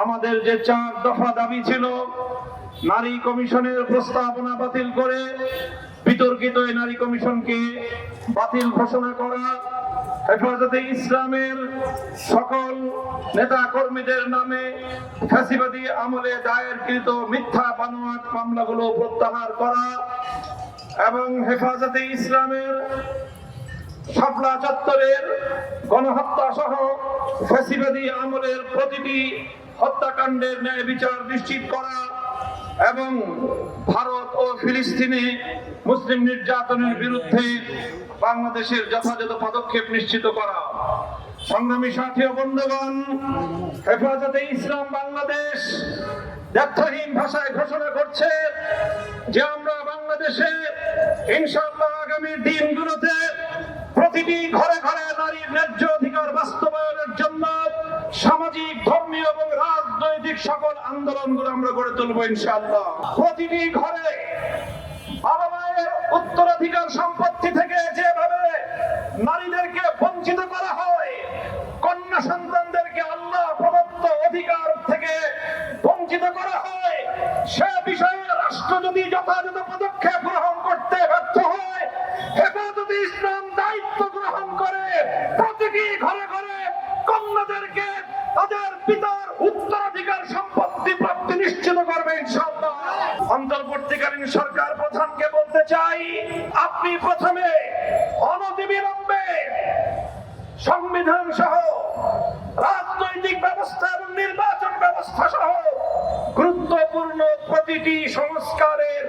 আমাদের যে 4 দফা দাবি ছিল, নারী কমিশনের প্রস্তাবনা বাতিল করে বিতর্কিত এই নারী কমিশনকে বাতিল ঘোষণা করা, হেফাজতে ইসলামের সকল নেতা কর্মীদের নামে ফ্যাসিবাদী আমলে দায়েরকৃত মিথ্যা বানোয়াট মামলাগুলো প্রত্যাহার করা এবং হেফাজতে ইসলামের শাপলা চত্বরের গণহত্যা সহ ফ্যাসিবাদী আমলের প্রতিটি হত্যাকাণ্ডের ন্যায় বিচার নিশ্চিত করা এবং ভারত ও ফিলিস্তিনে মুসলিম নির্যাতনের বিরুদ্ধে বাংলাদেশের যথাযথ পদক্ষেপ নিশ্চিত করা। সংগ্রামী সাথী ও বন্ধুগণ, হেফাজতে ইসলাম বাংলাদেশ দ্ব্যর্থহীন ভাষায় ঘোষণা করছে যে আমরা বাংলাদেশে ইনশাআল্লাহ আগামী দিনগুলোতে প্রতিটি ঘরে ঘরে নারীর ন্যায্য অধিকার বাস্তবায়নের জন্য সামাজিক, ধর্মীয় এবং রাজনৈতিক সকল আন্দোলনগুলো আমরা গড়ে তুলবো ইনশাআল্লাহ। প্রতিটি ঘরে বাবা মায়ের উত্তরাধিকার সম্পত্তি থেকে যেভাবে নারীদেরকে বঞ্চিত করা হয়, কন্যা সন্তানদেরকে আল্লাহ প্রদত্ত অধিকার থেকে বঞ্চিত করা হয়, সে বিষয়ে রাষ্ট্র যদি যথাযথ পদক্ষেপ গ্রহণ করতে ব্যর্থ হয়, হেফাজতে ইসলাম দায়িত্ব গ্রহণ করে প্রতিটি ঘরে ঘরে কন্যাদেরকে তাদের পিতার উত্তরাধিকার সম্পত্তি প্রাপ্তি নিশ্চিত করবে ইনশাআল্লাহ। অন্তর্বর্তীকালীন সরকার প্রধানকে বলতে চাই, আপনি প্রথমে অনতিবিলম্বে সংবিধান সহ রাজনৈতিক ব্যবস্থা এবং নির্বাচন ব্যবস্থা সহ গুরুত্বপূর্ণ প্রতিটি সংস্কারের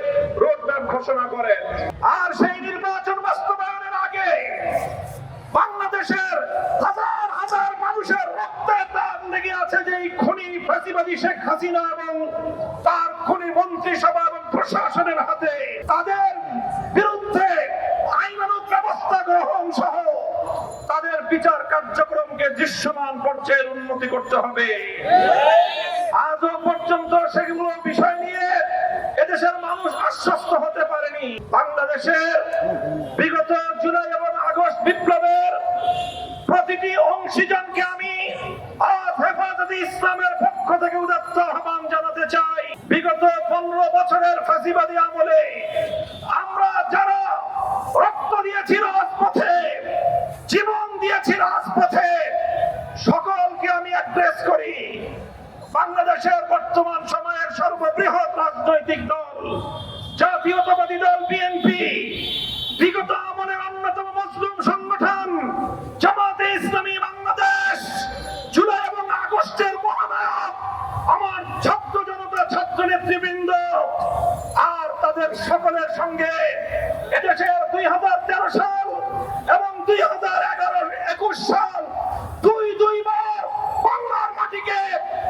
রোডম্যাপ ঘোষণা করেন। আর সেই নির্বাচন বাস্তবায়নের আগে বাংলাদেশের হাজার হাজার মানুষের রক্তের দাম লেগে আছে যে খুনি ফ্যাসিবাদী শেখ হাসিনা এবং তার খুনি মন্ত্রিসভা এবং প্রশাসনের হাতে, তাদের বিরুদ্ধে আইনানুগ ব্যবস্থা গ্রহণ সহ তাদের বিচার কার্যক্রমকে দৃশ্যমান পর্যায়ে উন্নতি করতে হবে। আজও পর্যন্ত সেগুলো বিষয় নিয়ে এদেশের মানুষ আশ্বস্ত হতে পারেনি। বাংলাদেশের বিগত জুলাই এবং আগস্ট বিপ্লবের প্রতিটি অংশীজনকে আমি আজ হেফাজতে ইসলামের পক্ষ থেকে উদাত্ত আহ্বান জানাতে চাই। বিগত 15 বছরের ফ্যাসিবাদী আমলে আমরা যারা রক্ত দিয়েছি রাজপথে, জীবন দিয়েছি রাজপথে, সকলকে আমি অ্যাড্রেস করি। বাংলাদেশের বর্তমান সময়ের সর্ববৃহৎ রাজনৈতিক দল জাতীয়তাবাদী দল বিএনপি, বিগত আমলের অন্যতম মজলুম সংগঠন জামাতে ইসলামী বাংলাদেশ, জুলাই এবং আগস্টের মহানায়ক আমার ছাত্র জনতা, ছাত্র নেতৃবৃন্দ, আর তাদের সকলের সঙ্গে এদেশের 2013 সাল এবং 2021 সাল দুইবার বাংলার মাটিকে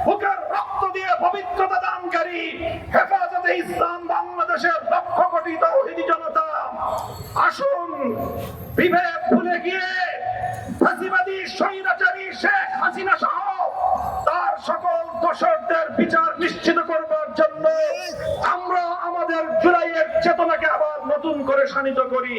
বুকের রক্ত দিয়ে পবিত্রতা দানকারী হেফাজতে ইসলাম বাংলাদেশের লক্ষ কোটি তাওহীদি জনতা, আসুন বিভেদ ভুলে গিয়ে ফ্যাসিবাদী স্বৈরাচারী শেখ হাসিনা সহ তার সকল দোষরদের বিচার নিশ্চিত করবার জন্য আমরা আমাদের জুলাইয়ের চেতনাকে আবার নতুন করে শানিত করি।